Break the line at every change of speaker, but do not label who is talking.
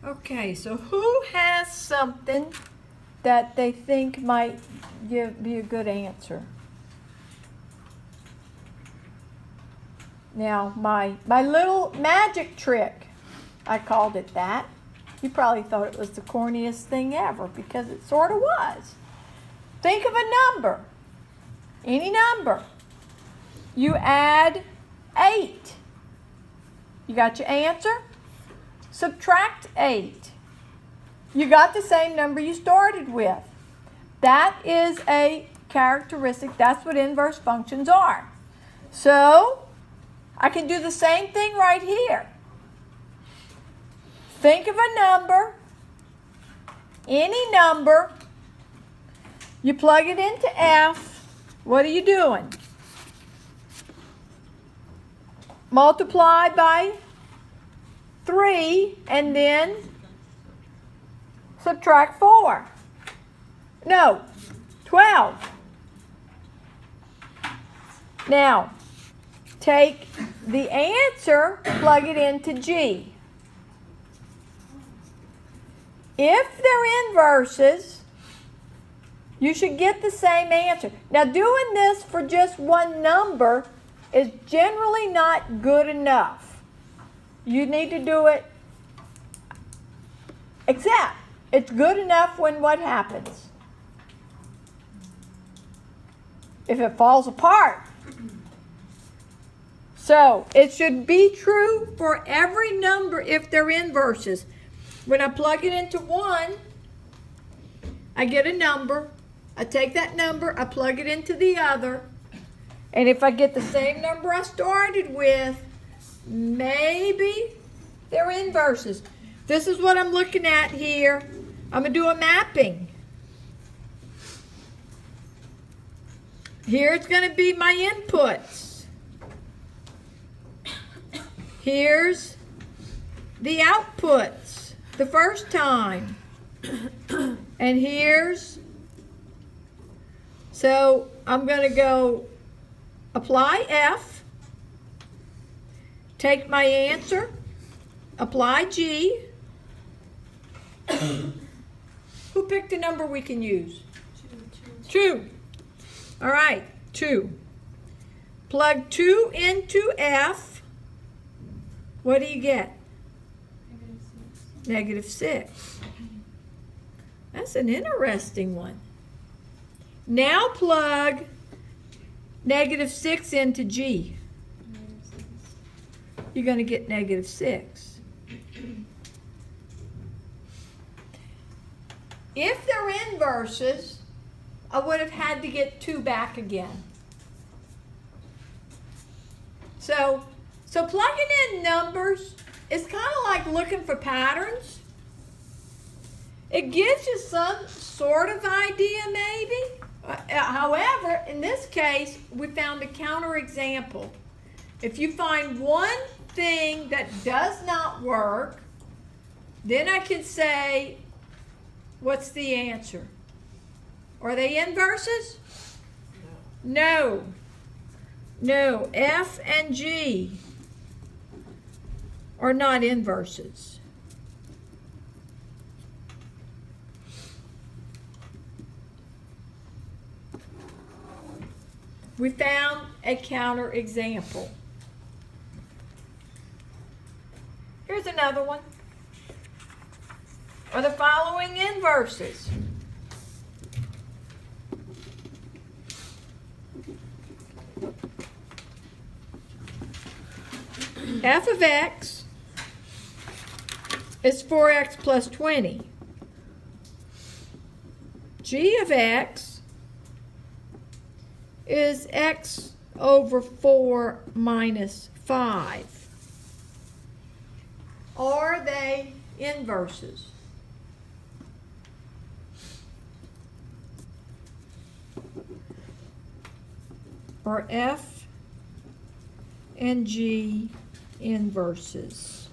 Okay, so who has something that they think might be a good answer? Now, my little magic trick, I called it that. You probably thought it was the corniest thing ever because it sort of was. Think of a number, any number. You add 8. You got your answer? Subtract 8. You got the same number you started with. That is a characteristic. That's what inverse functions are. So, I can do the same thing right here. Think of a number, any number. You plug it into F. What are you doing? Multiply by 3 and then subtract 4. No, 12. Now, take the answer, plug it into G. If they're inverses, you should get the same answer. Now, doing this for just one number is generally not good enough. You need to do it, except it's good enough when what happens? If it falls apart. So, it should be true for every number if they're inverses. When I plug it into 1, I get a number. I take that number, I plug it into the other. And if I get the same number I started with, maybe they're inverses. This is what I'm looking at here. I'm going to do a mapping. Here's going to be my inputs. Here's the outputs the first time. And here's, so I'm going to go apply F, take my answer, apply G. Who picked a number we can use? 2. All right, 2. Plug 2 into F. What do you get? -6. That's an interesting one. Now plug -6 into G. You're going to get -6. If they're inverses, I would have had to get 2 back again. So plugging in numbers is kind of like looking for patterns. It gives you some sort of idea, maybe. However, in this case, we found a counterexample. If you find one thing that does not work, then I can say, what's the answer? Are they inverses? No. No. F and G are not inverses. We found a counterexample. Here's another one. Are the following inverses? F of x is 4x plus 20. G of x is x over 4 minus 5. Are they inverses? Are F and G inverses?